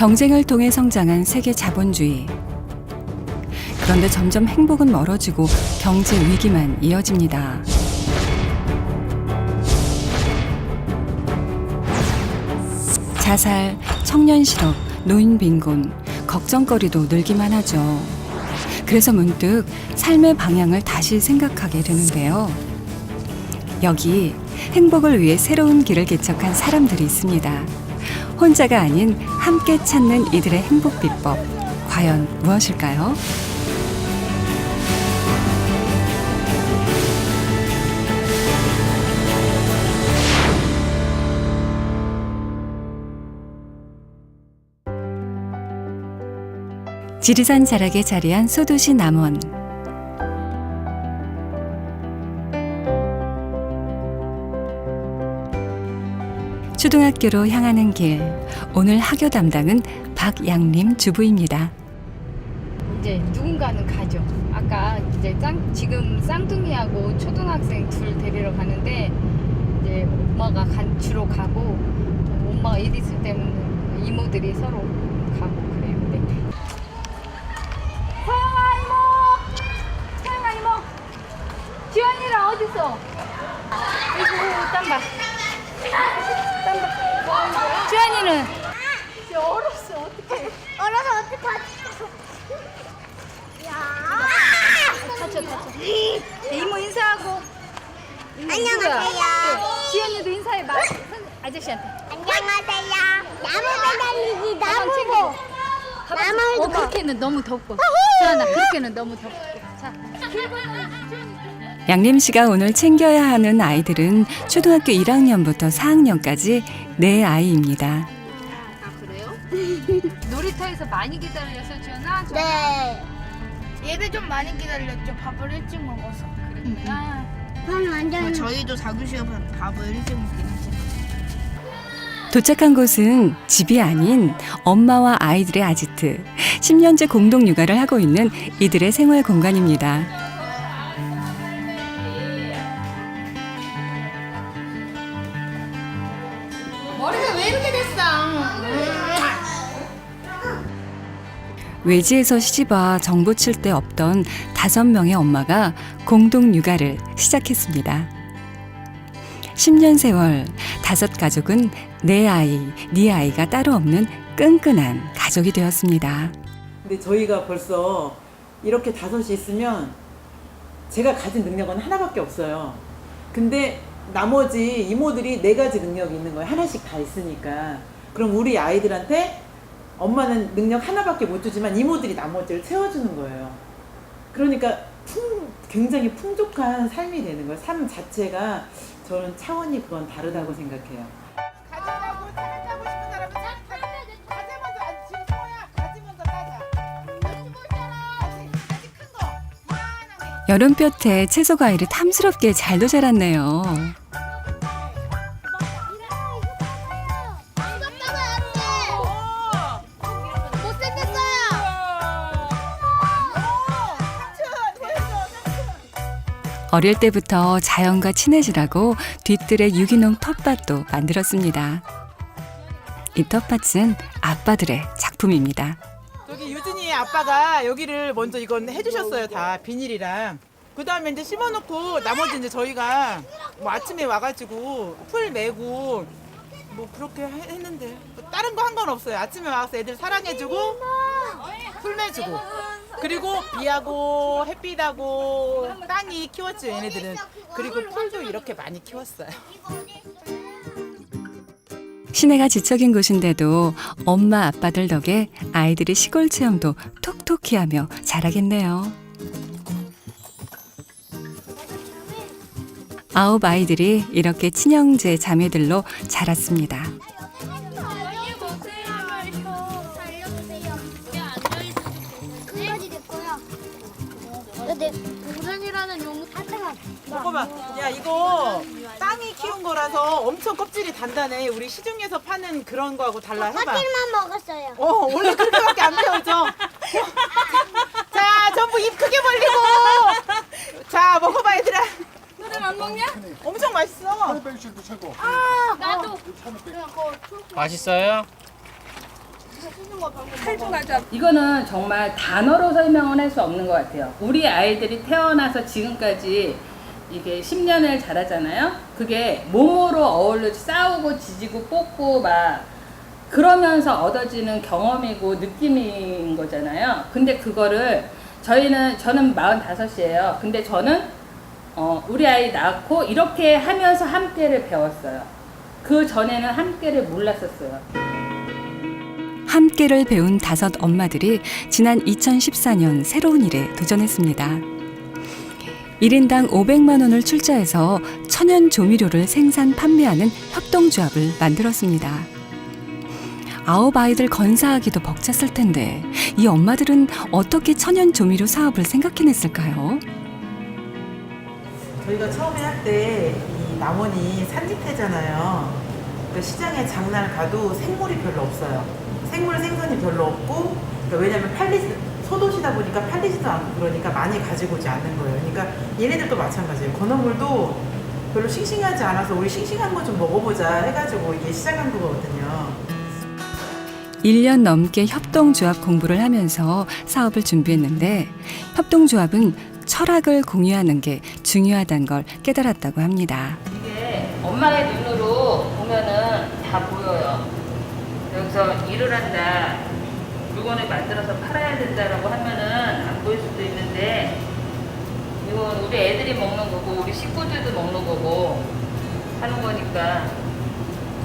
경쟁을 통해 성장한 세계 자본주의. 그런데 점점 행복은 멀어지고 경제 위기만 이어집니다. 자살, 청년 실업, 노인 빈곤, 걱정거리도 늘기만 하죠. 그래서 문득 삶의 방향을 다시 생각하게 되는데요. 여기 행복을 위해 새로운 길을 개척한 사람들이 있습니다. 혼자가 아닌 함께 찾는 이들의 행복 비법, 과연 무엇일까요? 지리산 자락에 자리한 소도시 남원. 초등학교로 향하는 길. 오늘 학교 담당은 박양림 주부입니다. 이제 누군가는 가죠. 아까 이제 지금 쌍둥이하고 초등학생 둘 데리러 가는데 이제 엄마가 주로 가고 엄마가 일 있을 때는 이모들이 서로 가고 그래요. 네. 서영아 이모, 지원이랑 어딨어? 이거 땀봐. 지원이는 얼었어. 어떡해. 얼어서 어떡하지? 야! 다쳐. 이모 인사하고. 안녕하세요. 지연이도 인사해봐. 아저씨한테. 안녕하세요. 나무 매달리기 나무고. 나무도 그렇게는 너무 덥고. 지연아, 그렇게는 너무 덥고. 자. 양림 씨가 오늘 챙겨야 하는 아이들은 초등학교 1학년부터 4학년까지 4아이입니다. 아, 그래요? 놀이터에서 많이 기다려서 지연아? 네. 얘들 좀 많이 기다렸죠. 밥을 일찍 먹어서. 아, 전 완전 저희도 4교시에 밥을 일찍 먹긴 했죠. 도착한 곳은 집이 아닌 엄마와 아이들의 아지트, 10년째 공동 육아를 하고 있는 이들의 생활 공간입니다. 머리가 왜 이렇게 됐어? 외지에서 시집와 정보 칠 데 없던 5명의 엄마가 공동 육아를 시작했습니다. 10년 세월 5가족은 내 아이, 네 아이가 따로 없는 끈끈한 가족이 되었습니다. 근데 저희가 벌써 이렇게 5이 있으면 제가 가진 능력은 하나밖에 없어요. 근데 나머지 이모들이 4가지 능력이 있는 거예요. 하나씩 다 있으니까. 그럼 우리 아이들한테 엄마는 능력 하나밖에 못 주지만 이모들이 나머지를 채워주는 거예요. 그러니까 굉장히 풍족한 삶이 되는 거예요. 삶 자체가 저는 차원이 그건 다르다고 생각해요. 가지라고 찾아고 싶은 사람은 가지 먼저 안 지금 소야 가지 먼저 따자. 아직 큰 거. 하나네. 여름볕에 채소 과일이 탐스럽게 잘도 자랐네요. 어릴 때부터 자연과 친해지라고 뒤뜰에 유기농 텃밭도 만들었습니다. 이 텃밭은 아빠들의 작품입니다. 저기 유진이 아빠가 여기를 먼저 이건 해주셨어요. 다 비닐이랑. 그 다음에 이제 심어놓고 나머지 이제 저희가 뭐 아침에 와가지고 풀 메고 뭐 그렇게 했는데 뭐 다른 거 한 건 없어요. 아침에 와서 애들 사랑해주고 풀 매주고 그리고 비하고 햇빛하고 땅이 키웠죠 얘네들은. 그리고 풀도 이렇게 많이 키웠어요. 시내가 지척인 곳인데도 엄마 아빠들 덕에 아이들이 시골 체험도 톡톡히 하며 자라겠네요. 9 아이들이 이렇게 친형제 자매들로 자랐습니다. 우산이라는 용어 잠깐만. 먹어봐. 야 이거 땅이 키운 거라서 엄청 껍질이 단단해. 우리 시중에서 파는 그런 거하고 달라. 해봐. 껍질만 먹었어요. 원래 그렇게밖에 안 배워져. 자, 전부 입 크게 벌리고. 자, 먹어봐 얘들아. 너는 안 먹냐? 엄청 맛있어. 백실도 최고. 나도. 맛있어요? 이거는 정말 단어로 설명을 할 수 없는 것 같아요. 우리 아이들이 태어나서 지금까지 이게 10년을 자라잖아요. 그게 몸으로 어울려 싸우고 지지고 뽑고 막 그러면서 얻어지는 경험이고 느낌인 거잖아요. 근데 그거를 저는 45이에요. 근데 저는 우리 아이 낳고 이렇게 하면서 함께를 배웠어요. 그 전에는 함께를 몰랐었어요. 함께를 배운 5 엄마들이 지난 2014년 새로운 일에 도전했습니다. 1인당 500만 원을 출자해서 천연 조미료를 생산 판매하는 협동조합을 만들었습니다. 9 아이들 건사하기도 벅찼을 텐데 이 엄마들은 어떻게 천연 조미료 사업을 생각해냈을까요? 저희가 처음에 할 때 이 남원이 산지태잖아요. 그러니까 시장에 장날 가도 생물이 별로 없어요. 생물 생선이 별로 없고, 그러니까 왜냐면 소도시다 보니까 팔리지도 않고 그러니까 많이 가지고 오지 않는 거예요. 그러니까 얘네들도 마찬가지예요. 건어물도 별로 싱싱하지 않아서 우리 싱싱한 거 좀 먹어보자 해가지고 이게 시작한 거거든요. 1년 넘게 협동조합 공부를 하면서 사업을 준비했는데 협동조합은 철학을 공유하는 게 중요하다는 걸 깨달았다고 합니다. 이게 엄마의 눈으로 보면은 다 보여요. 여기서 일을 한다, 물건을 만들어서 팔아야 된다라고 하면은 안 보일 수도 있는데 이건 우리 애들이 먹는 거고 우리 식구들도 먹는 거고 하는 거니까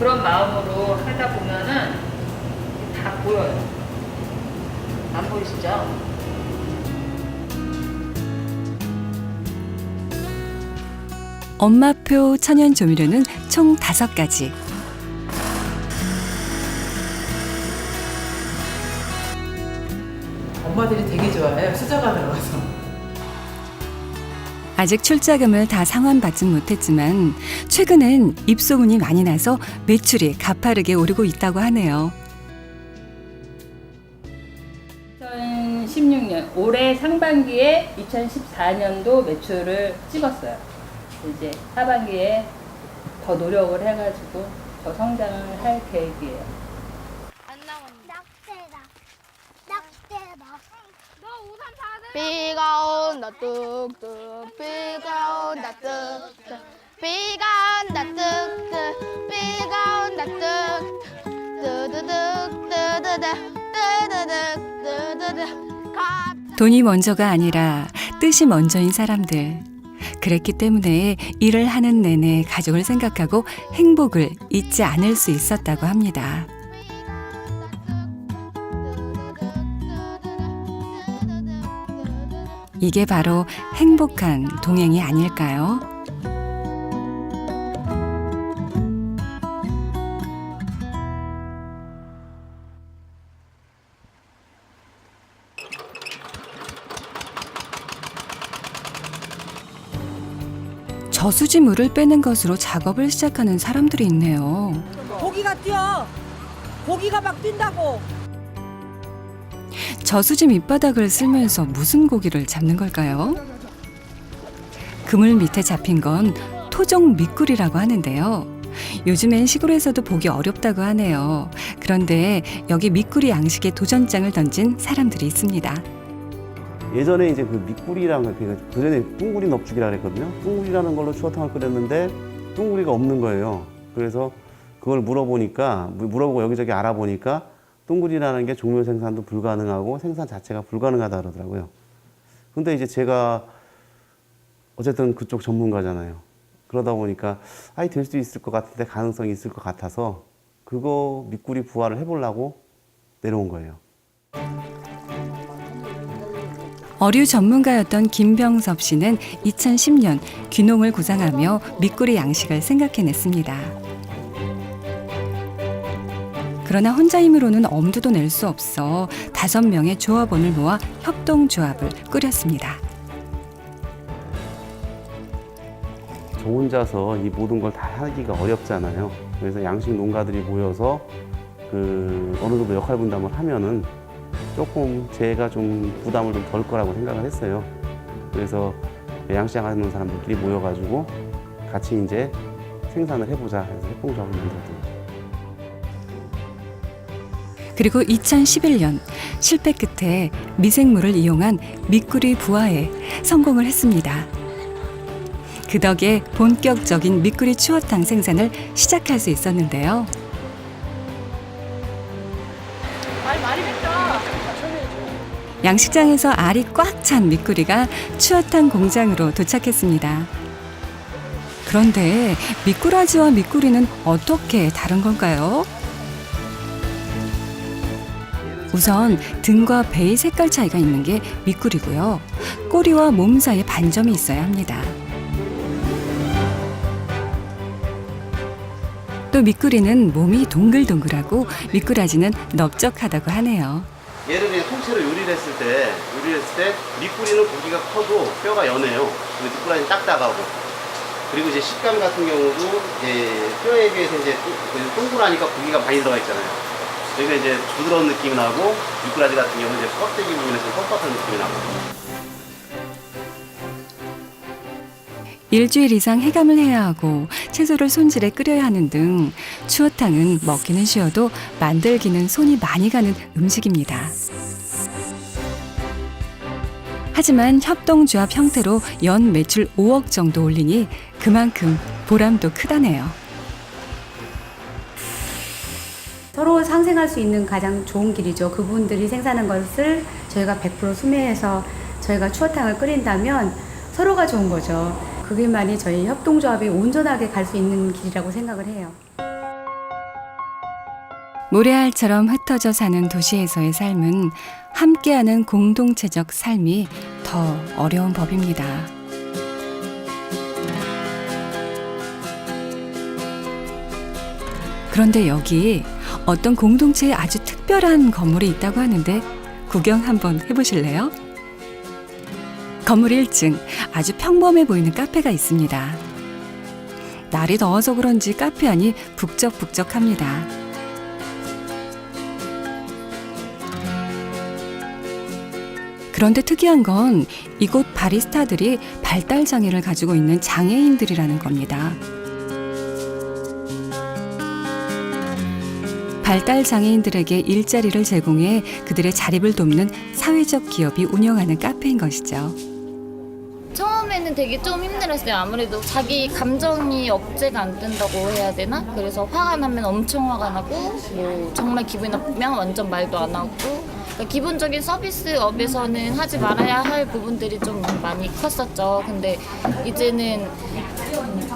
그런 마음으로 하다 보면은 다 보여요. 안 보이시죠? 엄마표 천연 조미료는 총 5가지. 엄마들이 되게 좋아해요. 수저가 들어가서. 아직 출자금을 다 상환받진 못했지만 최근엔 입소문이 많이 나서 매출이 가파르게 오르고 있다고 하네요. 2016년 올해 상반기에 2014년도 매출을 찍었어요. 이제 하반기에 더 노력을 해가지고 더 성장을 할 계획이에요. 안 나온다. 낙대다. 너 우산 다 비가 온다 뚝뚝 비가 온다 뚝뚝 비가 온다 뚝뚝 비가 온다 뚝뚝 뜨드득 뜨드득 뜨드득 돈이 먼저가 아니라 뜻이 먼저인 사람들. 그랬기 때문에 일을 하는 내내 가족을 생각하고 행복을 잊지 않을 수 있었다고 합니다. 이게 바로 행복한 동행이 아닐까요? 저수지 물을 빼는 것으로 작업을 시작하는 사람들이 있네요. 고기가 뛰어. 고기가 막 뛴다고. 저수지 밑바닥을 쓸면서 무슨 고기를 잡는 걸까요? 그물 밑에 잡힌 건 토종 미꾸리라고 하는데요. 요즘엔 시골에서도 보기 어렵다고 하네요. 그런데 여기 미꾸리 양식에 도전장을 던진 사람들이 있습니다. 예전에 이제 그 미꾸리랑 그 전에 뚱구리 넙죽이라 그랬거든요. 뚱구리라는 걸로 추어탕을 끓였는데 뚱구리가 없는 거예요. 그래서 그걸 물어보고 여기저기 알아보니까 뚱구리라는 게 종료 생산도 불가능하고 생산 자체가 불가능하다 그러더라고요. 근데 이제 제가 어쨌든 그쪽 전문가잖아요. 그러다 보니까 될 수 있을 것 같은데 가능성이 있을 것 같아서 그거 미꾸리 부화를 해보려고 내려온 거예요. 어류 전문가였던 김병섭 씨는 2010년 귀농을 구상하며 미꾸리 양식을 생각해냈습니다. 그러나 혼자 힘으로는 엄두도 낼 수 없어 5명의 조합원을 모아 협동조합을 꾸렸습니다. 저 혼자서 이 모든 걸 다 하기가 어렵잖아요. 그래서 양식 농가들이 모여서 어느 정도 역할 분담을 하면은 조금 제가 좀 부담을 좀 덜 거라고 생각을 했어요. 그래서 양식장 하는 사람들끼리 모여가지고 같이 이제 생산을 해보자 해서 협동조합을 만들었던 거예요. 그리고 2011년 실패 끝에 미생물을 이용한 미꾸리 부화에 성공을 했습니다. 그 덕에 본격적인 미꾸리 추어탕 생산을 시작할 수 있었는데요. 양식장에서 알이 꽉 찬 미꾸리가 추어탕 공장으로 도착했습니다. 그런데 미꾸라지와 미꾸리는 어떻게 다른 걸까요? 우선 등과 배의 색깔 차이가 있는 게 미꾸리고요. 꼬리와 몸 사이에 반점이 있어야 합니다. 또 미꾸리는 몸이 동글동글하고 미꾸라지는 넓적하다고 하네요. 얘를 그냥 통째로 요리를 했을 때 미꾸리는 고기가 커도 뼈가 연해요. 그리고 미꾸라지는 딱딱하고. 그리고 이제 식감 같은 경우도 이제 뼈에 비해서 이제 동그라니까 고기가 많이 들어가 있잖아요. 그러니까 이제 부드러운 느낌이 나고 미꾸라지 같은 경우는 이제 껍데기 부분에서 뻣뻣한 느낌이 나고. 일주일 이상 해감을 해야 하고 채소를 손질해 끓여야 하는 등 추어탕은 먹기는 쉬워도 만들기는 손이 많이 가는 음식입니다. 하지만 협동조합 형태로 연 매출 5억 정도 올리니 그만큼 보람도 크다네요. 서로 상생할 수 있는 가장 좋은 길이죠. 그분들이 생산한 것을 저희가 100% 수매해서 저희가 추어탕을 끓인다면 서로가 좋은 거죠. 그게만이 저희 협동조합이 온전하게 갈 수 있는 길이라고 생각을 해요. 모래알처럼 흩어져 사는 도시에서의 삶은 함께하는 공동체적 삶이 더 어려운 법입니다. 그런데 여기 어떤 공동체에 아주 특별한 건물이 있다고 하는데 구경 한번 해보실래요? 건물 1층 아주 평범해 보이는 카페가 있습니다. 날이 더워서 그런지 카페 안이 북적북적합니다. 그런데 특이한 건 이곳 바리스타들이 발달 장애를 가지고 있는 장애인들이라는 겁니다. 발달 장애인들에게 일자리를 제공해 그들의 자립을 돕는 사회적 기업이 운영하는 카페인 것이죠. 처음에는 되게 좀 힘들었어요. 아무래도 자기 감정이 억제가 안 된다고 해야 되나? 그래서 화가 나면 엄청 화가 나고 뭐 정말 기분이 나쁘면 완전 말도 안 하고, 그러니까 기본적인 서비스업에서는 하지 말아야 할 부분들이 좀 많이 컸었죠. 근데 이제는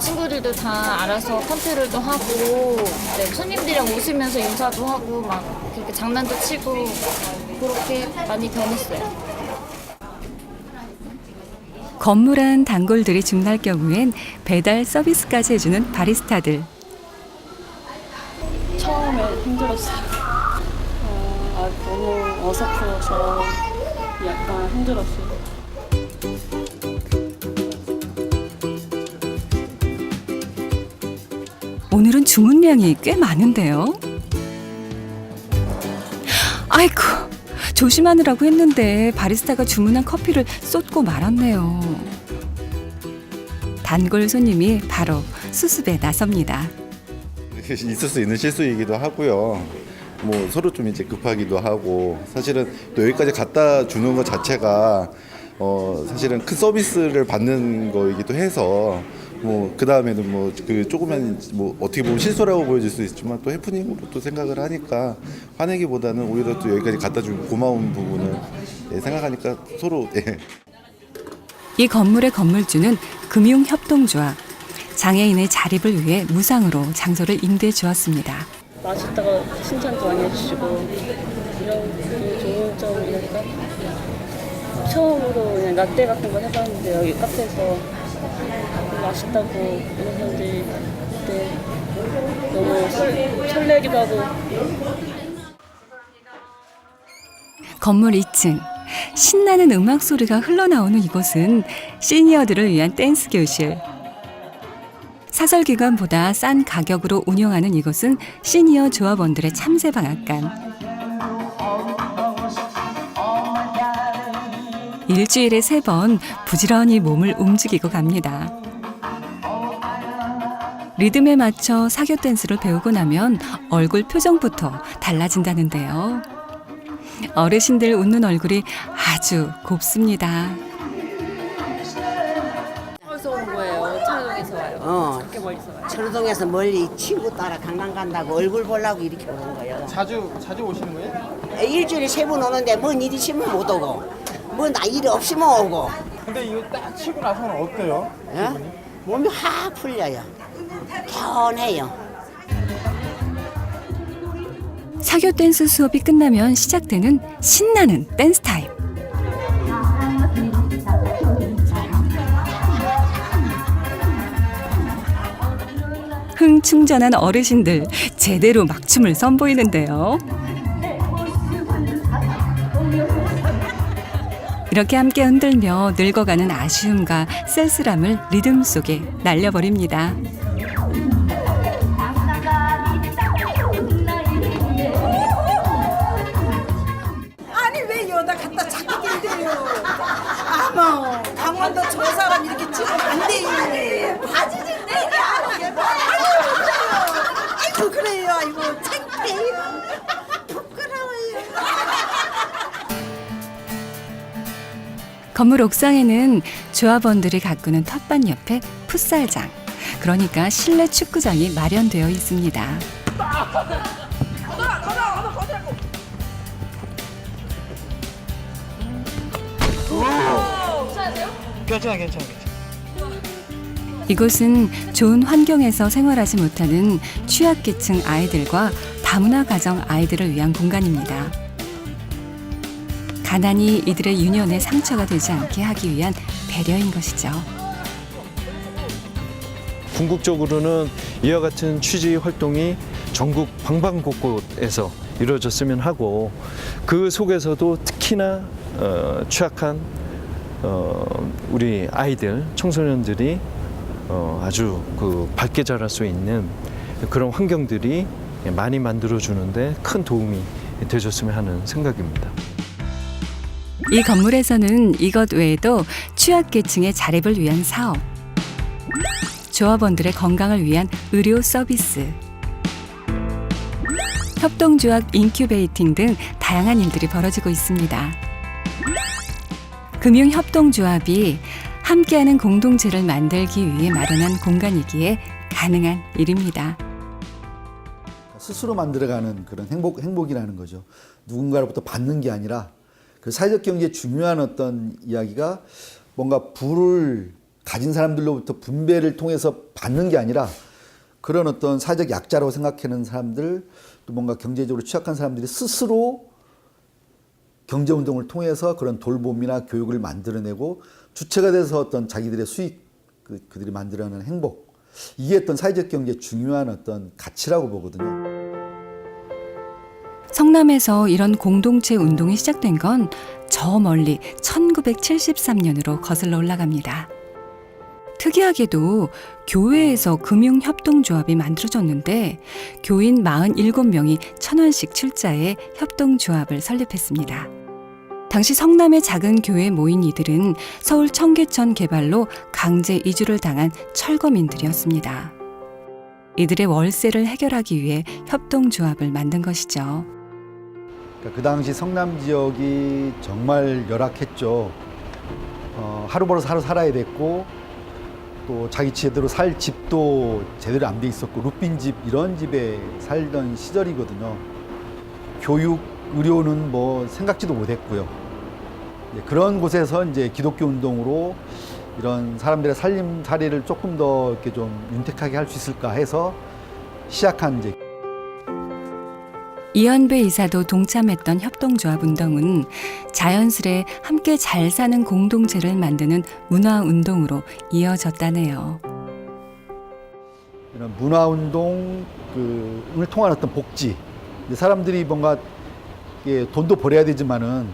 친구들도 다 알아서 컨트롤도 하고 손님들이랑 웃으면서 인사도 하고 막 그렇게 장난도 치고 그렇게 많이 변했어요. 건물 안 단골들이 주문할 경우엔 배달 서비스까지 해주는 바리스타들. 처음에 힘들었어요. 너무 어색해서 약간 힘들었어요. 오늘은 주문량이 꽤 많은데요. 아이고, 조심하느라고 했는데 바리스타가 주문한 커피를 쏟고 말았네요. 단골 손님이 바로 수습에 나섭니다. 있을 수 있는 실수이기도 하고요. 뭐 서로 좀 이제 급하기도 하고, 사실은 또 여기까지 갖다 주는 것 자체가 사실은 큰 서비스를 받는 거이기도 해서 뭐 그 다음에는 뭐 그 조그만 뭐 어떻게 보면 실수라고 보여질 수 있지만 또 해프닝으로 또 생각을 하니까 화내기보다는 오히려 또 여기까지 갖다 준 고마운 부분을 생각하니까 서로 이 건물의 건물주는 금융협동조합. 장애인의 자립을 위해 무상으로 장소를 임대해 주었습니다. 맛있다고 칭찬도 많이 해주시고 이런 게 좋은 점이니까 처음으로 그냥 라떼 같은 거 해봤는데 여기 카페에서 맛있다고 이런 사람들이 그때 너무 설레기도 하고. 건물 2층 신나는 음악 소리가 흘러나오는 이곳은 시니어들을 위한 댄스 교실. 사설기관보다 싼 가격으로 운영하는 이곳은 시니어 조합원들의 참새 방앗간. 일주일에 3번 부지런히 몸을 움직이고 갑니다. 리듬에 맞춰 사교 댄스를 배우고 나면 얼굴 표정부터 달라진다는데요. 어르신들 웃는 얼굴이 아주 곱습니다. 어디서 오는 거예요? 차동에서 와요. 이렇게 멀리서 와요. 철동에서 멀리 친구 따라 강남 간다고 얼굴 보려고 이렇게 오는 거예요. 자주 오시는 거예요? 일주일에 3번 오는데 뭔 일이 있으면 못 오고 뭔 일이 없으면 오고. 근데 이거 딱 치고 나서는 어때요? 어? 몸이 확 풀려요. 개운해요. 사교 댄스 수업이 끝나면 시작되는 신나는 댄스 타임. 흥충전한 어르신들 제대로 막춤을 선보이는데요. 이렇게 함께 흔들며 늙어가는 아쉬움과 쓸쓸함을 리듬 속에 날려버립니다. 아니 왜 여기다 갖다 자꾸 낀대요? 아마 강원도 저 사람 이렇게 치면 안 돼. 바지 좀 내가. 아이고 그래요. 아이고 창피해요. 부끄러워요. 건물 옥상에는 조합원들이 가꾸는 텃밭 옆에 풋살장, 그러니까 실내 축구장이 마련되어 있습니다. 괜찮아. 이곳은 좋은 환경에서 생활하지 못하는 취약계층 아이들과 다문화 가정 아이들을 위한 공간입니다. 가난이 이들의 유년에 상처가 되지 않게 하기 위한 배려인 것이죠. 궁극적으로는 이와 같은 취지 활동이 전국 방방곳곳에서 이루어졌으면 하고, 그 속에서도 특히나 취약한 우리 아이들, 청소년들이 아주 밝게 자랄 수 있는 그런 환경들이 많이 만들어주는데 큰 도움이 되셨으면 하는 생각입니다. 이 건물에서는 이것 외에도 취약계층의 자립을 위한 사업, 조합원들의 건강을 위한 의료 서비스, 협동조합 인큐베이팅 등 다양한 일들이 벌어지고 있습니다. 금융협동조합이 함께하는 공동체를 만들기 위해 마련한 공간이기에 가능한 일입니다. 스스로 만들어가는 그런 행복이라는 거죠. 누군가로부터 받는 게 아니라, 그 사회적 경제의 중요한 어떤 이야기가 뭔가 부를 가진 사람들로부터 분배를 통해서 받는 게 아니라, 그런 어떤 사회적 약자라고 생각하는 사람들, 또 뭔가 경제적으로 취약한 사람들이 스스로 경제운동을 통해서 그런 돌봄이나 교육을 만들어내고 주체가 돼서 어떤 자기들의 수익, 그들이 만들어내는 행복, 이게 어떤 사회적 경제의 중요한 어떤 가치라고 보거든요. 성남에서 이런 공동체 운동이 시작된 건 저 멀리 1973년으로 거슬러 올라갑니다. 특이하게도 교회에서 금융협동조합이 만들어졌는데 교인 47명이 1,000원씩 출자해 협동조합을 설립했습니다. 당시 성남의 작은 교회에 모인 이들은 서울 청계천 개발로 강제 이주를 당한 철거민들이었습니다. 이들의 월세를 해결하기 위해 협동조합을 만든 것이죠. 그 당시 성남 지역이 정말 열악했죠. 하루 벌어서 하루 살아야 됐고, 또 자기 제대로 살 집도 제대로 안 돼 있었고, 룻빈집 이런 집에 살던 시절이거든요. 교육, 의료는 뭐 생각지도 못했고요. 그런 곳에서 이제 기독교 운동으로 이런 사람들의 살림살이를 조금 더 이렇게 좀 윤택하게 할 수 있을까 해서 시작한 이제. 이현배 이사도 동참했던 협동조합 운동은 자연스레 함께 잘 사는 공동체를 만드는 문화운동으로 이어졌다네요. 이런 문화운동을 통한 어떤 복지, 사람들이 뭔가 돈도 벌어야 되지만은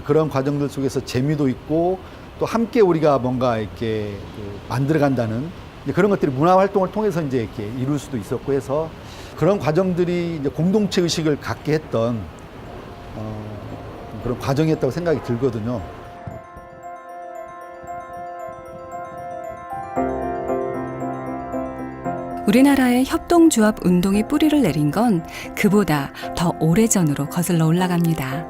그런 과정들 속에서 재미도 있고, 또 함께 우리가 뭔가 이렇게 만들어간다는 그런 것들이 문화 활동을 통해서 이제 이렇게 이룰 수도 있었고 해서, 그런 과정들이 이제 공동체 의식을 갖게 했던 그런 과정이었다고 생각이 들거든요. 우리나라의 협동조합 운동이 뿌리를 내린 건 그보다 더 오래전으로 거슬러 올라갑니다.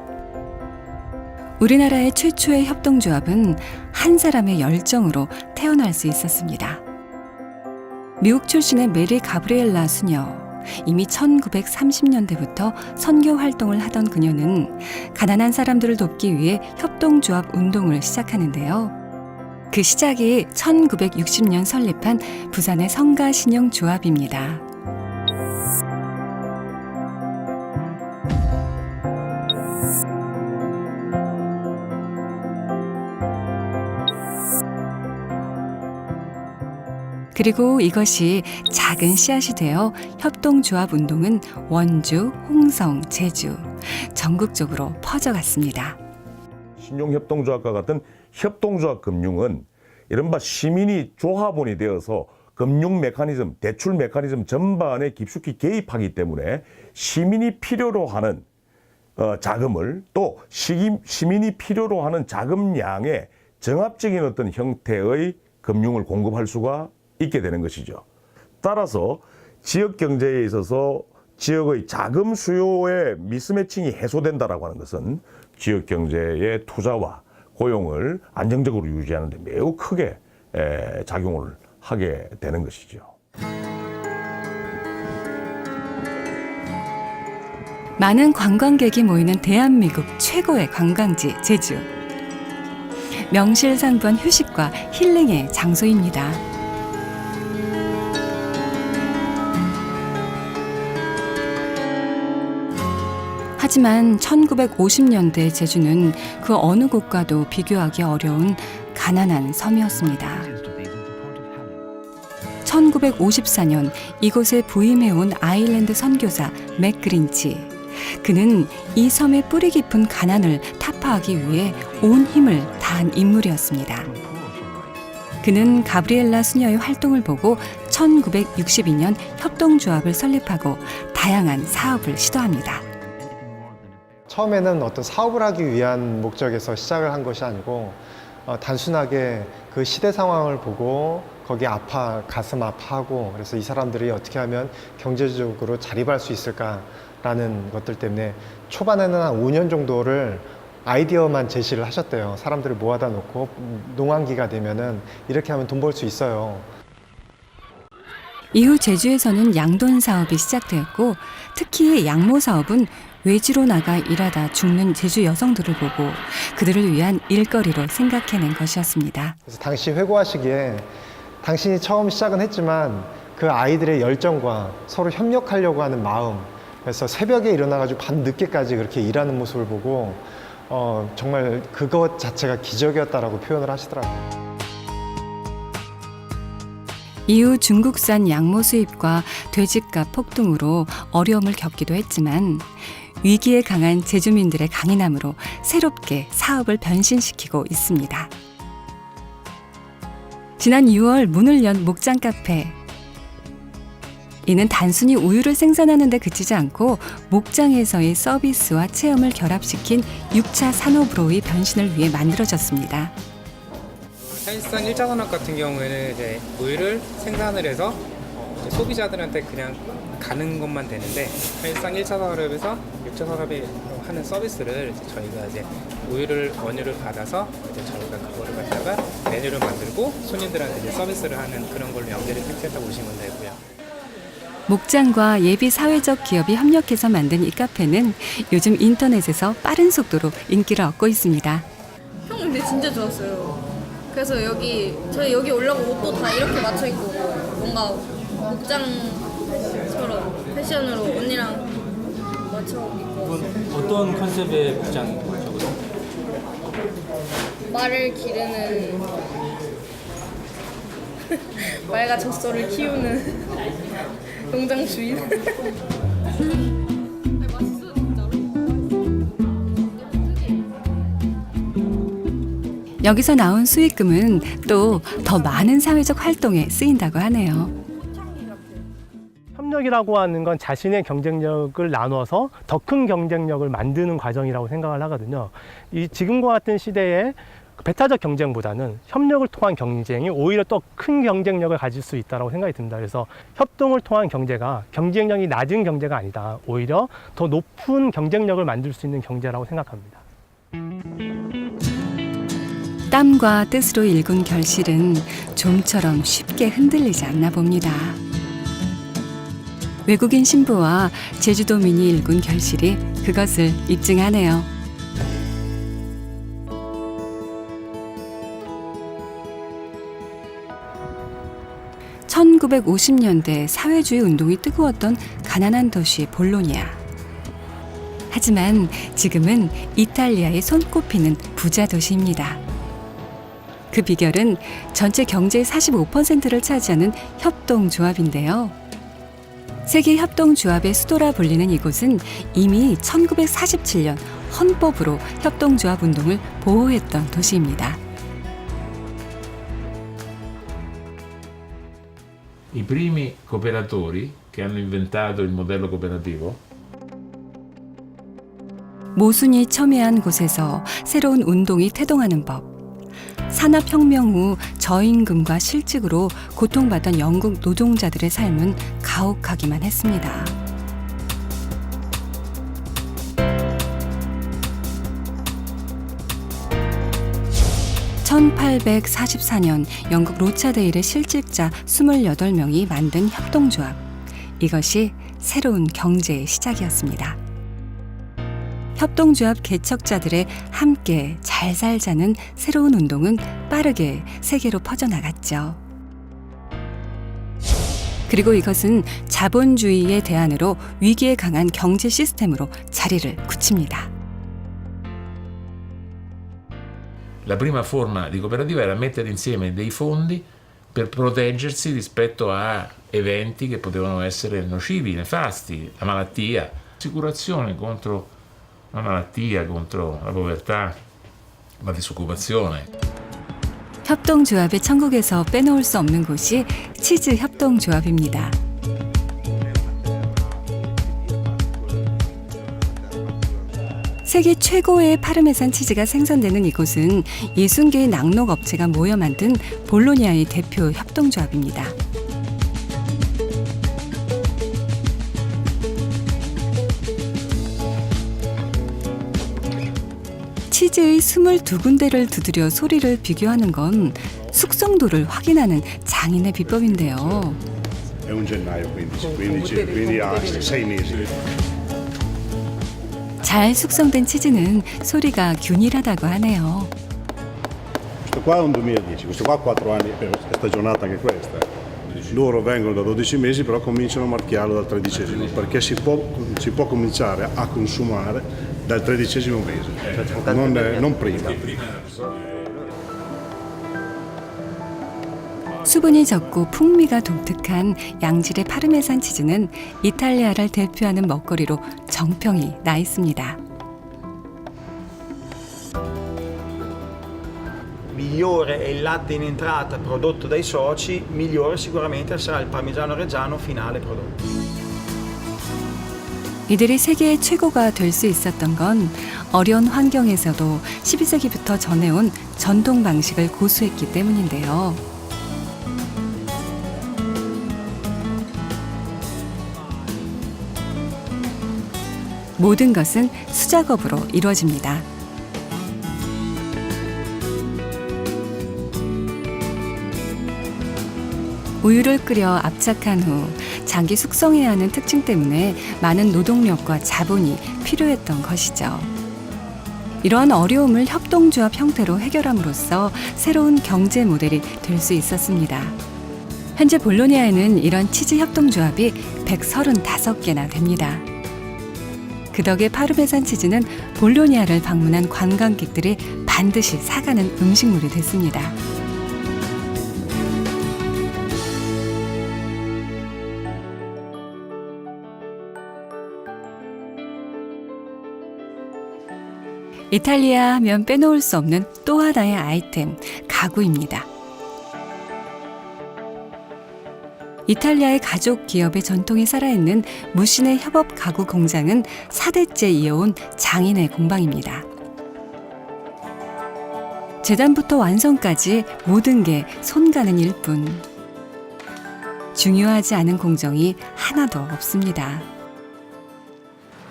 우리나라의 최초의 협동조합은 한 사람의 열정으로 태어날 수 있었습니다. 미국 출신의 메리 가브리엘라 수녀. 이미 1930년대부터 선교 활동을 하던 그녀는 가난한 사람들을 돕기 위해 협동조합 운동을 시작하는데요. 그 시작이 1960년 설립한 부산의 성가신영조합입니다. 그리고 이것이 작은 씨앗이 되어 협동조합 운동은 원주, 홍성, 제주, 전국적으로 퍼져갔습니다. 신용협동조합과 같은 협동조합 금융은 이른바 시민이 조합원이 되어서 금융 메커니즘, 대출 메커니즘 전반에 깊숙이 개입하기 때문에 시민이 필요로 하는 자금을 또 시민이 필요로 하는 자금량의 정합적인 어떤 형태의 금융을 공급할 수가 있게 되는 것이죠. 따라서 지역 경제에 있어서 지역의 자금 수요의 미스매칭이 해소된다라고 하는 것은 지역 경제의 투자와 고용을 안정적으로 유지하는 데 매우 크게 작용을 하게 되는 것이죠. 많은 관광객이 모이는 대한민국 최고의 관광지 제주. 명실상부한 휴식과 힐링의 장소입니다. 하지만 1950년대 제주는 그 어느 곳과도 비교하기 어려운 가난한 섬이었습니다. 1954년 이곳에 부임해온 아일랜드 선교사 맥 그린치. 그는 이 섬의 뿌리 깊은 가난을 타파하기 위해 온 힘을 다한 인물이었습니다. 그는 가브리엘라 수녀의 활동을 보고 1962년 협동조합을 설립하고 다양한 사업을 시도합니다. 처음에는 어떤 사업을 하기 위한 목적에서 시작을 한 것이 아니고 단순하게 그 시대 상황을 보고 거기에 가슴 아파하고 그래서 이 사람들이 어떻게 하면 경제적으로 자립할 수 있을까라는 것들 때문에 초반에는 한 5년 정도를 아이디어만 제시를 하셨대요. 사람들을 모아다 놓고 농한기가 되면은 이렇게 하면 돈 벌 수 있어요. 이후 제주에서는 양돈 사업이 시작되었고 특히 양모 사업은 외지로 나가 일하다 죽는 제주 여성들을 보고 그들을 위한 일거리로 생각해낸 것이었습니다. 그래서 당시 회고하시기에 당신이 처음 시작은 했지만 그 아이들의 열정과 서로 협력하려고 하는 마음, 그래서 새벽에 일어나가지고 밤 늦게까지 그렇게 일하는 모습을 보고 정말 그것 자체가 기적이었다라고 표현을 하시더라고요. 이후 중국산 양모 수입과 돼지값 폭등으로 어려움을 겪기도 했지만 위기에 강한 제주민들의 강인함으로 새롭게 사업을 변신시키고 있습니다. 지난 6월 문을 연 목장 카페. 이는 단순히 우유를 생산하는 데 그치지 않고 목장에서의 서비스와 체험을 결합시킨 6차 산업으로의 변신을 위해 만들어졌습니다. 사실상 1차 산업 같은 경우에는 이제 우유를 생산을 해서 소비자들한테 그냥 가는 것만 되는데 사실상 1차 산업에서 6차 산업이 하는 서비스를 이제 저희가 이제 원유를 받아서 이제 저희가 그거를 갖다가 메뉴를 만들고 손님들한테 이제 서비스를 하는 그런 걸로 연계를 획득했다고 보시면 되고요. 목장과 예비 사회적 기업이 협력해서 만든 이 카페는 요즘 인터넷에서 빠른 속도로 인기를 얻고 있습니다. 형 근데 진짜 좋았어요. 그래서 저희 여기 올라오고 옷도 다 이렇게 맞춰 입고 뭔가 목장처럼 패션으로 언니랑 맞춰 입고 왔어요. 어떤 컨셉의 목장이죠? 말을 기르는 말과 젖소를 키우는 농장 주인. 여기서 나온 수익금은 또 더 많은 사회적 활동에 쓰인다고 하네요. 협력이라고 하는 건 자신의 경쟁력을 나눠서 더 큰 경쟁력을 만드는 과정이라고 생각을 하거든요. 이 지금과 같은 시대에 배타적 경쟁보다는 협력을 통한 경쟁이 오히려 더 큰 경쟁력을 가질 수 있다고 생각이 듭니다. 그래서 협동을 통한 경제가 경쟁력이 낮은 경제가 아니다. 오히려 더 높은 경쟁력을 만들 수 있는 경제라고 생각합니다. 땀과 뜻으로 일군 결실은 좀처럼 쉽게 흔들리지 않나 봅니다. 외국인 신부와 제주도민이 일군 결실이 그것을 입증하네요. 1950년대 사회주의 운동이 뜨거웠던 가난한 도시 볼로니아. 하지만 지금은 이탈리아의 손꼽히는 부자 도시입니다. 그 비결은 전체 경제의 45%를 차지하는 협동조합인데요. 세계 협동조합의 수도라 불리는 이곳은 이미 1947년 헌법으로 협동조합 운동을 보호했던 도시입니다. I primi cooperatori che hanno inventato il modello cooperativo 모순이 첨예한 곳에서 새로운 운동이 태동하는 법. 산업혁명 후 저임금과 실직으로 고통받던 영국 노동자들의 삶은 가혹하기만 했습니다. (1844년) 영국 로차데일의 실직자 28명이 만든 협동조합. 이것이 새로운 경제의 시작이었습니다. 협동조합 개척자들의 함께 잘 살자는 새로운 운동은 빠르게 세계로 퍼져나갔죠. 그리고 이것은 자본주의의 대안으로 위기에 강한 경제 시스템으로 자리를 굳힙니다. la prima forma di cooperativa era mettere insieme dei fondi per proteggersi rispetto a eventi che potevano essere nocivi, nefasti, la malattia, assicurazione contro la malattia, contro la povertà, la disoccupazione. 협동조합의 천국에서 빼놓을 수 없는 곳이 치즈 협동조합입니다. 세계 최고의 파르메산 치즈가 생산되는 이곳은 60개의 낙농 업체가 모여 만든 볼로니아의 대표 협동조합입니다. 치즈의 22군데를 두드려 소리를 비교하는 건 숙성도를 확인하는 장인의 비법인데요. È un gennaio 15, quindi ha 6 mesi. 잘 숙성된 치즈는 소리가 균일하다고 하네요. Questo qua è un 2010, questo qua ha 4 anni, è stagionata anche questa. Loro vengono da 12 mesi, però cominciano a marchiarlo dal 13esimo, perché si può cominciare a consumare dal 13esimo mese, non prima. 수분이 적고 풍미가 독특한 양질의 파르메산 치즈는 이탈리아를 대표하는 먹거리로 정평이 나 있습니다. Migliore è il latte in entrata prodotto dai soci, migliore sicuramente sarà il parmigiano reggiano finale prodotto. 이들이 세계의 최고가 될 수 있었던 건 어려운 환경에서도 12세기부터 전해온 전통 방식을 고수했기 때문인데요. 모든 것은 수작업으로 이루어집니다. 우유를 끓여 압착한 후 장기 숙성해야 하는 특징 때문에 많은 노동력과 자본이 필요했던 것이죠. 이러한 어려움을 협동조합 형태로 해결함으로써 새로운 경제 모델이 될 수 있었습니다. 현재 볼로니아에는 이런 치즈 협동조합이 135개나 됩니다. 그 덕에 파르메산 치즈는 볼로니아를 방문한 관광객들이 반드시 사가는 음식물이 됐습니다. 이탈리아 하면 빼놓을 수 없는 또 하나의 아이템, 가구입니다. 이탈리아의 가족 기업의 전통이 살아있는 무신의 협업 가구 공장은 4대째 이어온 장인의 공방입니다. 재단부터 완성까지 모든 게 손 가는 일뿐. 중요하지 않은 공정이 하나도 없습니다.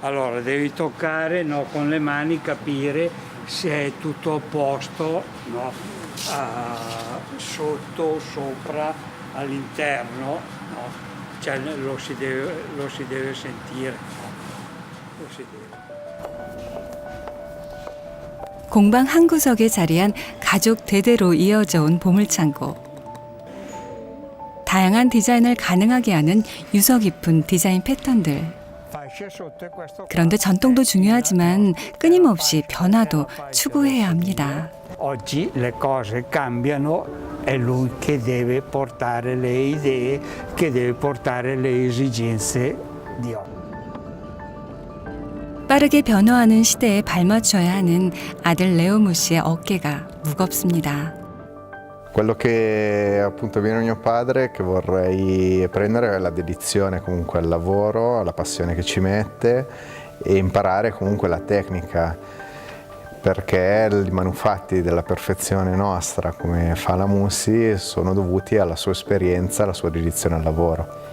Allora devi toccare, no, con le mani, capire se è tutto a posto, no? Sotto, sopra, all'interno, no? Cioè lo si deve sentire. Lo si deve. 공방 한 구석에 자리한 가족 대대로 이어져 온 보물창고. 다양한 디자인을 가능하게 하는 유서 깊은 디자인 패턴들. 그런데 전통도 중요하지만 끊임없이 변화도 추구해야 합니다. Oggi le cose cambiano, è lui che deve portare le idee, che deve portare le esigenze di oggi. 빠르게 변화하는 시대에 발맞춰야 하는 아들 레오무 씨의 어깨가 무겁습니다. Quello che appunto viene mio padre, che vorrei prendere è la dedizione comunque al lavoro, alla passione che ci mette e imparare comunque la tecnica, perché i manufatti della perfezione nostra, come fa la Mussi, sono dovuti alla sua esperienza, alla sua dedizione al lavoro.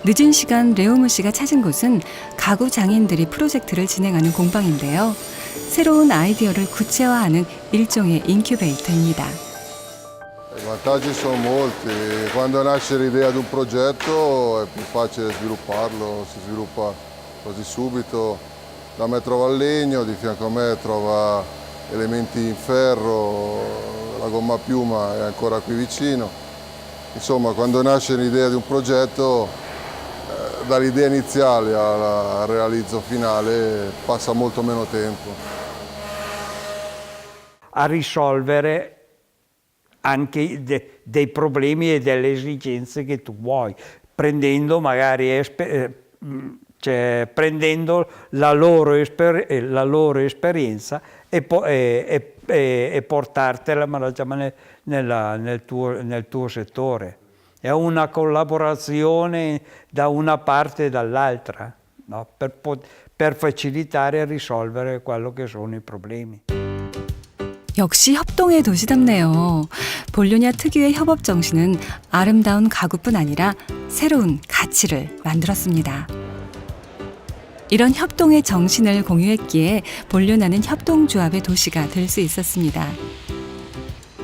늦은 시간 레오무 씨가 찾은 곳은 가구 장인들이 프로젝트를 진행하는 공방인데요. 새로운 아이디어를 구체화하는 일종의 인큐베이터입니다. I vantaggi sono molti. Quando nasce l'idea di un progetto è più facile svilupparlo, si sviluppa quasi subito. Da me trova il legno, di fianco a me trova elementi in ferro, la gomma a piuma è ancora qui vicino. Insomma, quando nasce l'idea di un progetto, dall'idea iniziale al realizzo finale passa molto meno tempo. A risolvere anche dei problemi e delle esigenze che tu vuoi, prendendo magari prendendo la loro esperienza e portartela nel tuo settore. È una collaborazione da una parte e dall'altra, no? per facilitare e risolvere quello che sono i problemi. 역시 협동의 도시답네요. 볼로냐 특유의 협업 정신은 아름다운 가구뿐 아니라 새로운 가치를 만들었습니다. 이런 협동의 정신을 공유했기에 볼로냐는 협동조합의 도시가 될 수 있었습니다.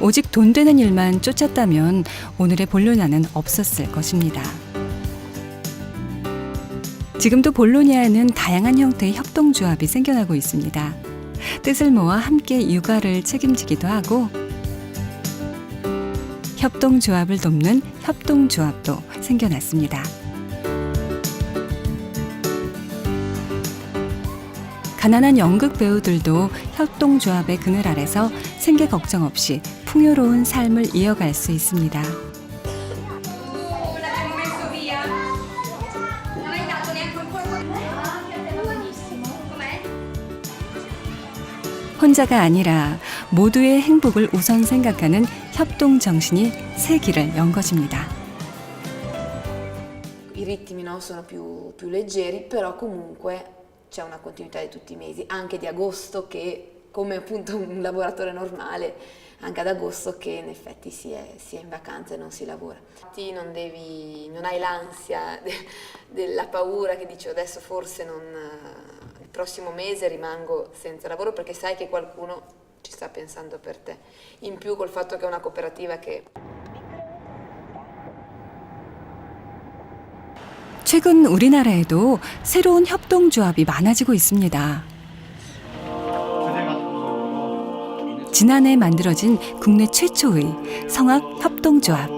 오직 돈 되는 일만 쫓았다면 오늘의 볼로냐는 없었을 것입니다. 지금도 볼로냐에는 다양한 형태의 협동조합이 생겨나고 있습니다. 뜻을 모아 함께 육아를 책임지기도 하고 협동조합을 돕는 협동조합도 생겨났습니다. 가난한 연극 배우들도 협동조합의 그늘 아래서 생계 걱정 없이 풍요로운 삶을 이어갈 수 있습니다. 혼자가 아니라 모두의 행복을 우선 생각하는 협동 정신이 새 길을 연 것입니다. I ritmi, no, sono più leggeri, però comunque c'è una continuità di tutti i mesi, anche di agosto che, come appunto un lavoratore normale, anche ad agosto che in effetti si è in vacanza e non si lavora. Infatti non hai l'ansia della paura che dici adesso forse il prossimo mese rimango senza lavoro, perché sai che qualcuno ci sta pensando per te. In più col fatto che è una cooperativa che... 최근 우리나라에도 새로운 협동조합이 많아지고 있습니다. 지난해 만들어진 국내 최초의 성악 협동조합.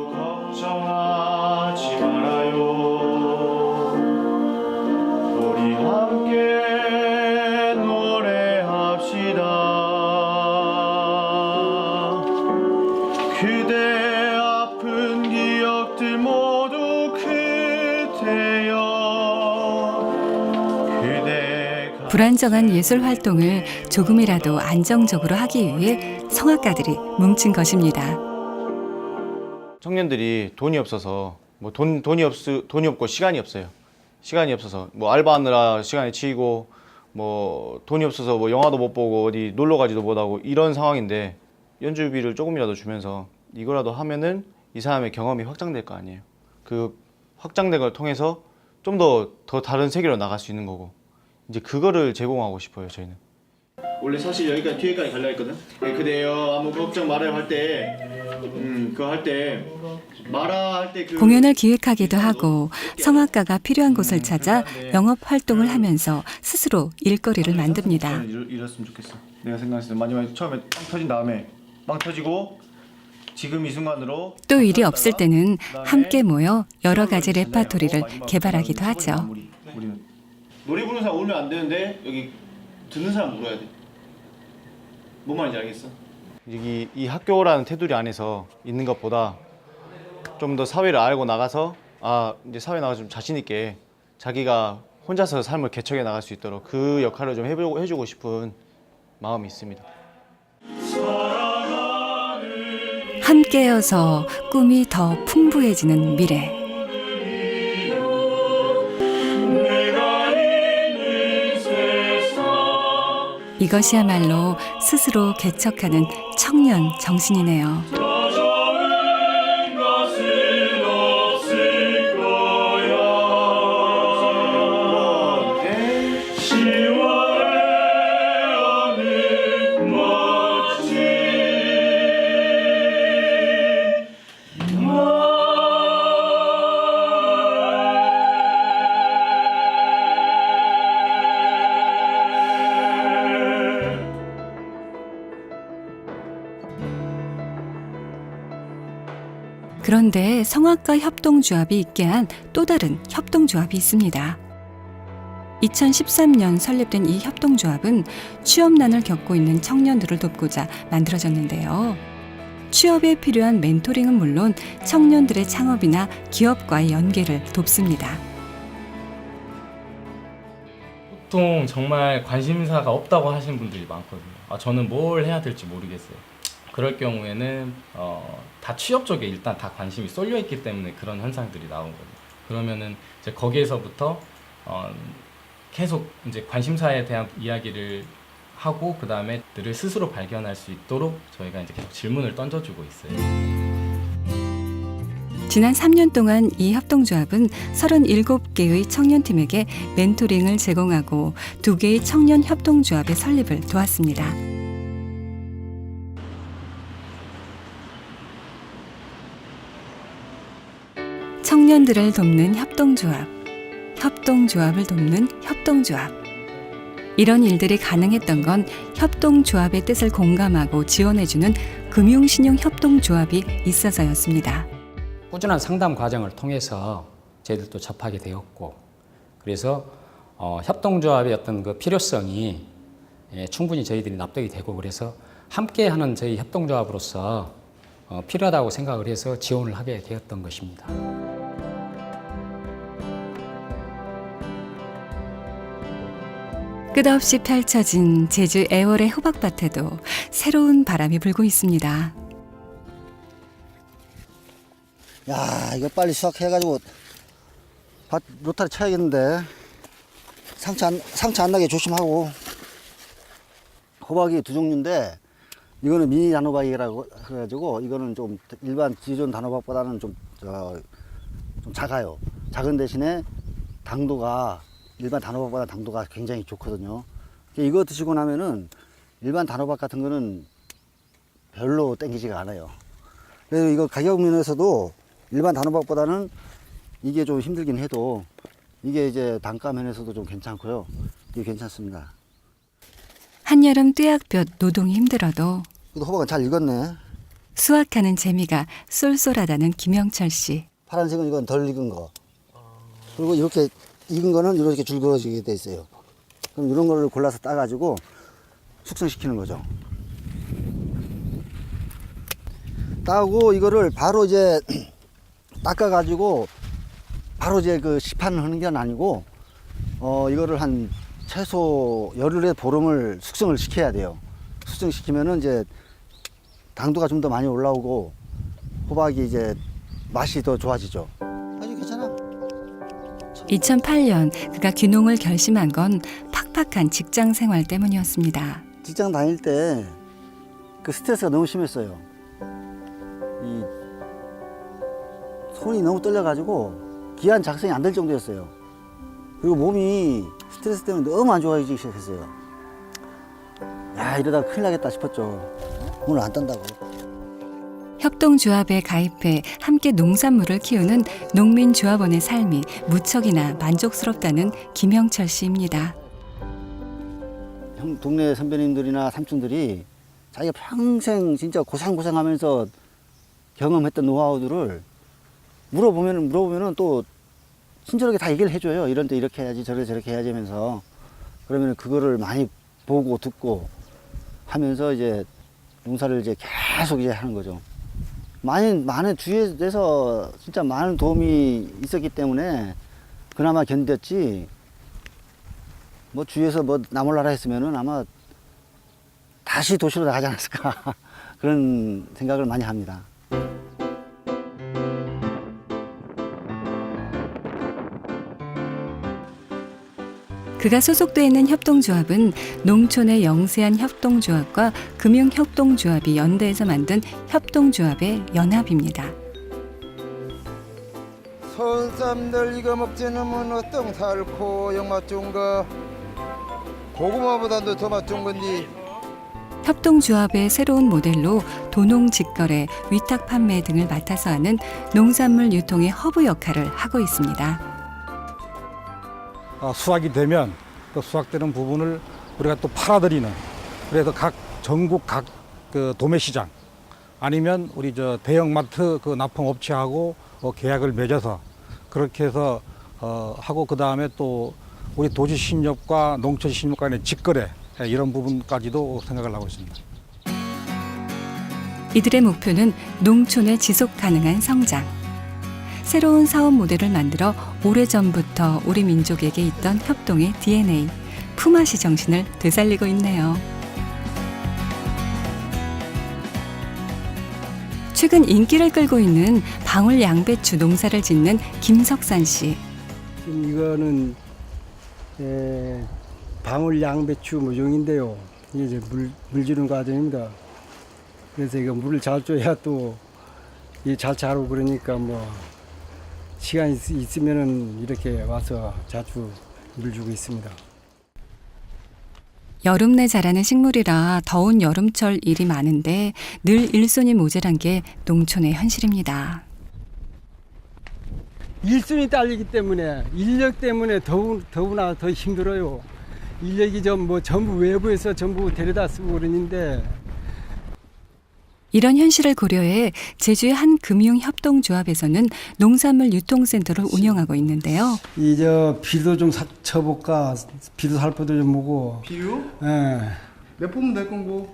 불안정한 예술 활동을 조금이라도 안정적으로 하기 위해 성악가들이 뭉친 것입니다. 청년들이 돈이 없어서 돈이 없고 시간이 없어요. 시간이 없어서 뭐 알바하느라 시간이 치이고 뭐 돈이 없어서 뭐 영화도 못 보고 어디 놀러 가지도 못하고 이런 상황인데 연주비를 조금이라도 주면서 이거라도 하면은 이 사람의 경험이 확장될 거 아니에요. 그 확장된 걸 통해서 좀 더 다른 세계로 나갈 수 있는 거고 이제 그거를 제공하고 싶어요 저희는. 원래 사실 여기까지 뒤에까지 가려 했거든. 그래요 아무 걱정 말아요 할 때 그거 할 때 마라 할 때 공연을 기획하기도 하고 성악가가 필요한 곳을 찾아 영업 활동을 하면서 스스로 일거리를 만듭니다. 이랬으면 좋겠어. 내가 생각했을 때 마지막에 처음에 빵 터진 다음에 빵 터지고 지금 이 순간으로 또 일이 없을 때는 함께 모여 여러 가지 레파토리를 개발하기도 하죠. 우리는 노래 부르는 사람 울면 안 되는데 여기 듣는 사람 울어야 돼. 뭔 말인지 알겠어? 여기 이 학교라는 테두리 안에서 있는 것보다 좀 더 사회를 알고 나가서 이제 사회 나가서 좀 자신 있게 자기가 혼자서 삶을 개척해 나갈 수 있도록 그 역할을 좀 해주고 싶은 마음이 있습니다. 함께여서 꿈이 더 풍부해지는 미래. 이것이야말로 스스로 개척하는 청년 정신이네요. 그런데 성악가 협동조합이 있게 한 또 다른 협동조합이 있습니다. 2013년 설립된 이 협동조합은 취업난을 겪고 있는 청년들을 돕고자 만들어졌는데요. 취업에 필요한 멘토링은 물론 청년들의 창업이나 기업과의 연계를 돕습니다. 보통 정말 관심사가 없다고 하시는 분들이 많거든요. 저는 뭘 해야 될지 모르겠어요. 그럴 경우에는 다 취업 쪽에 일단 다 관심이 쏠려 있기 때문에 그런 현상들이 나오거든요. 그러면은 이제 거기에서부터 계속 이제 관심사에 대한 이야기를 하고 그 다음에 들을 스스로 발견할 수 있도록 저희가 이제 계속 질문을 던져주고 있어요. 지난 3년 동안 이 협동조합은 37개의 청년팀에게 멘토링을 제공하고 2개의 청년 협동조합의 설립을 도왔습니다. 청년들을 돕는 협동조합, 협동조합을 돕는 협동조합. 이런 일들이 가능했던 건 협동조합의 뜻을 공감하고 지원해주는 금융신용협동조합이 있어서였습니다. 꾸준한 상담 과정을 통해서 저희들도 접하게 되었고, 그래서 협동조합의 어떤 그 필요성이 충분히 저희들이 납득이 되고, 그래서 함께하는 저희 협동조합으로서 필요하다고 생각을 해서 지원을 하게 되었던 것입니다. 끝없이 펼쳐진 제주 애월의 호박밭에도 새로운 바람이 불고 있습니다. 야, 이거 빨리 수확해가지고 밭 로타리 쳐야겠는데. 상처 안 나게 조심하고. 호박이 2종류인데 이거는 미니 단호박이라고 해가지고 이거는 좀 일반 기존 단호박보다는 좀 작아요. 작은 대신에 당도가 일반 단호박보다 당도가 굉장히 좋거든요. 이거 드시고 나면은 일반 단호박 같은 거는 별로 땡기지가 않아요. 그래서 이거 가격 면에서도 일반 단호박보다는 이게 좀 힘들긴 해도 이게 이제 단가 면에서도 좀 괜찮고요. 이게 괜찮습니다. 한여름 뙤약볕 노동이 힘들어도 호박은 잘 익었네. 수확하는 재미가 쏠쏠하다는 김영철 씨. 파란색은 이건 덜 익은 거. 그리고 이렇게 익은 거는 이렇게 줄거지게 돼 있어요. 그럼 이런 거를 골라서 따가지고 숙성시키는 거죠. 따고 이거를 바로 이제 닦아가지고 바로 이제 그 시판을 하는 게 아니고 이거를 한 최소 열흘에 보름을 숙성을 시켜야 돼요. 숙성시키면은 이제 당도가 좀 더 많이 올라오고 호박이 이제 맛이 더 좋아지죠. 아주 괜찮아. 2008년 그가 귀농을 결심한 건 팍팍한 직장 생활 때문이었습니다. 직장 다닐 때 그 스트레스가 너무 심했어요. 이 손이 너무 떨려가지고 기한 작성이 안 될 정도였어요. 그리고 몸이 스트레스 때문에 너무 안 좋아지기 시작했어요. 야, 이러다가 큰일 나겠다 싶었죠. 오늘 안 딴다고. 협동조합에 가입해 함께 농산물을 키우는 농민조합원의 삶이 무척이나 만족스럽다는 김영철 씨입니다. 동네 선배님들이나 삼촌들이 자기가 평생 진짜 고생하면서 경험했던 노하우들을 물어보면은 또 친절하게 다 얘기를 해줘요. 이런 때 이렇게 해야지 저렇게 해야지 하면서. 그러면 그거를 많이 보고 듣고 하면서 이제 농사를 이제 계속 이제 하는 거죠. 많은 주위에서 진짜 많은 도움이 있었기 때문에 그나마 견뎠지, 뭐 주위에서 뭐 나몰라라 했으면은 아마 다시 도시로 나가지 않았을까 그런 생각을 많이 합니다. 그가 소속돼 있는 협동조합은 농촌의 영세한 협동조합과 금융협동조합이 연대해서 만든 협동조합의 연합입니다. 선삼들 이거 먹지는 뭐 어떤 살코 영맛 좋은 거 고구마보다도 더 맛 좋은 건지. 협동조합의 새로운 모델로 도농 직거래, 위탁 판매 등을 맡아서 하는 농산물 유통의 허브 역할을 하고 있습니다. 수확이 되면 그 수확되는 부분을 우리가 또 팔아드리는, 그래서 전국 각 그 도매시장 아니면 우리 저 대형마트 그 납품업체하고 계약을 맺어서 그렇게 해서 하고, 그 다음에 또 우리 도시신협과 농촌신협 간의 직거래, 이런 부분까지도 생각을 하고 있습니다. 이들의 목표는 농촌의 지속 가능한 성장. 새로운 사업 모델을 만들어 오래전부터 우리 민족에게 있던 협동의 DNA, 품앗이 정신을 되살리고 있네요. 최근 인기를 끌고 있는 방울 양배추 농사를 짓는 김석산 씨. 이거는 방울 양배추 모종인데요. 이제 물 주는 과정입니다. 그래서 이거 물을 잘 줘야 또 잘 자라고, 그러니까 뭐 시간이 있으면은 이렇게 와서 자주 물 주고 있습니다. 여름 내 자라는 식물이라 더운 여름철 일이 많은데 늘 일손이 모자란 게 농촌의 현실입니다. 일손이 딸리기 때문에, 인력 때문에 더구나 더 힘들어요. 인력이 전부 외부에서 전부 데려다 쓰고 그러는데. 이런 현실을 고려해 제주의 한 금융협동조합에서는 농산물 유통센터를 운영하고 있는데요. 비료 좀 쳐볼까? 비료 살포도 좀 보고. 비료? 예. 몇 푼은 될 건고?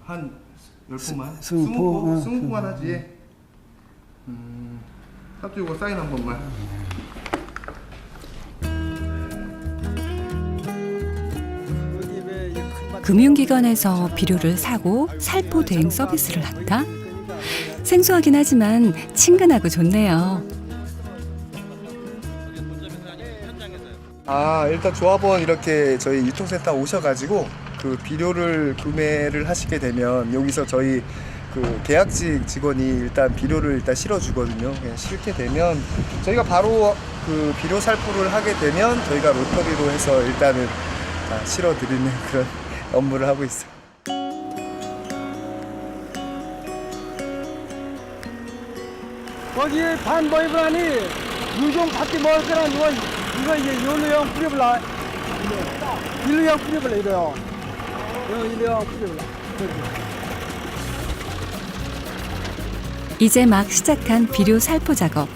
한 10푼만? 20푼만 하지. 합주 이거 사인 한 번만. 금융기관에서 비료를 사고 살포 대행 서비스를 한다? 생소하긴 하지만 친근하고 좋네요. 일단 조합원 이렇게 저희 유통센터 오셔가지고 그 비료를 구매를 하시게 되면 여기서 저희 그 계약직 직원이 일단 비료를 일단 실어주거든요. 실게 되면 저희가 바로 그 비료 살포를 하게 되면 저희가 로터리로 해서 일단은 실어드리는 그런 업무를 하고 있어요. 거기 반 보이브라니 유종 밖에 먹을 거라 누가 이거 이제 일루형 뿌려볼라. 일루형 뿌려볼라 이거요. 일루형 뿌려볼라. 이제 막 시작한 비료 살포 작업.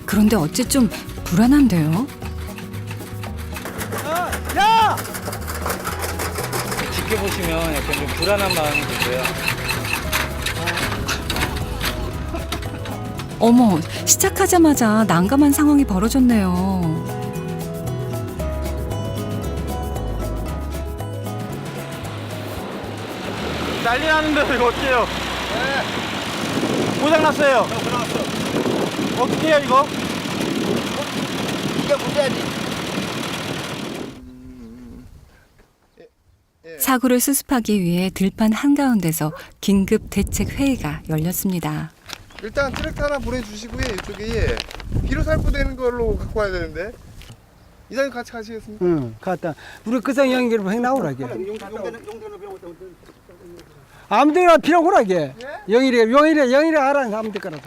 그런데 어째 좀 불안한데요? 야! 지켜보시면 약간 좀 불안한 마음이 들고요. 어머, 시작하자마자 난감한 상황이 벌어졌네요. 난리 나는데 이거 어떡해요? 고장 났어요. 어떻게 해요 이거? 이게 문제지. 사고를 수습하기 위해 들판 한가운데서 긴급 대책 회의가 열렸습니다. 일단 트랙터 하나 보내주시고요. 이쪽에 비료 살포되는 걸로 갖고 와야 되는데. 이사님 같이 가시겠습니까? 응, 갔다. 우리 그상 연결 행 나오라게. 아무데나 필요 오라게. 영일에 알아 아무 데거나.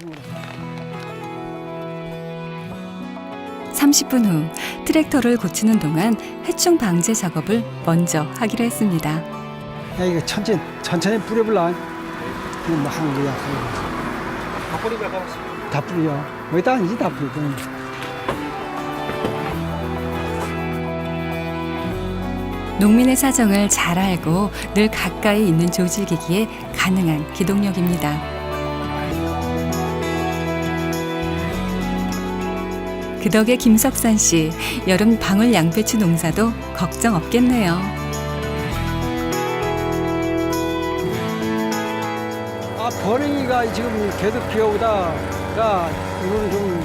30분 후 트랙터를 고치는 동안 해충 방제 작업을 먼저 하기로 했습니다. 야, 이거 천천히 뿌려볼라. 이거 뭐 하는 거야. 다 뿌리고 다 뿌려. 왜다 아니지 다 뿌려. 농민의 사정을 잘 알고 늘 가까이 있는 조직이기에 가능한 기동력입니다. 그 덕에 김석산 씨, 여름 방울 양배추 농사도 걱정 없겠네요. 아, 버릉이가 지금 계속 비오다가 이거는 좀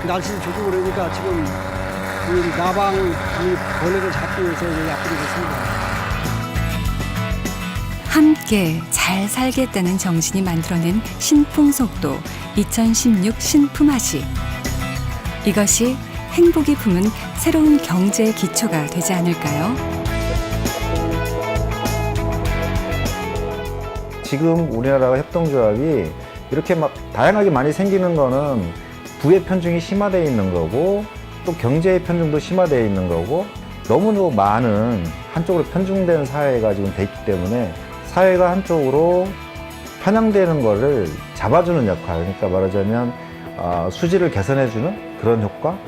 날씨 좋고 그러니까 지금 이 나방 이 벌레를 잡기 위해서 약 뿌리고 있습니다. 함께 잘 살겠다는 정신이 만들어낸 신풍속도 2016 신품화시. 이것이 행복이 품은 새로운 경제의 기초가 되지 않을까요? 지금 우리나라 협동조합이 이렇게 막 다양하게 많이 생기는 거는 부의 편중이 심화되어 있는 거고 또 경제의 편중도 심화되어 있는 거고 너무 많은 한쪽으로 편중된 사회가 지금 돼 있기 때문에 사회가 한쪽으로 편향되는 거를 잡아주는 역할, 그러니까 말하자면 수질을 개선해주는 그런 효과?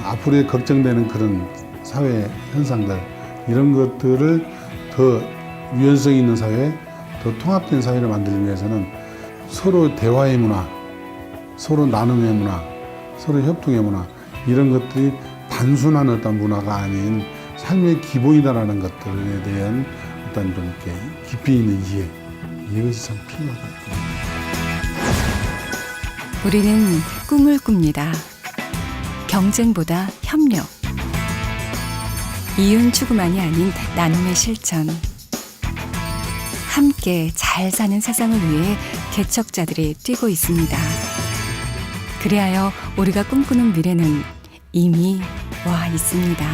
앞으로 걱정되는 그런 사회 현상들 이런 것들을 더 유연성 있는 사회, 더 통합된 사회를 만들기 위해서는 서로 대화의 문화, 서로 나눔의 문화, 서로 협동의 문화 이런 것들이 단순한 어떤 문화가 아닌 삶의 기본이다라는 것들에 대한 어떤 좀 이렇게 깊이 있는 이해, 이것이 참 필요하다. 우리는 꿈을 꿉니다. 경쟁보다 협력. 이윤 추구만이 아닌 나눔의 실천. 함께 잘 사는 세상을 위해 개척자들이 뛰고 있습니다. 그리하여 우리가 꿈꾸는 미래는 이미 와 있습니다.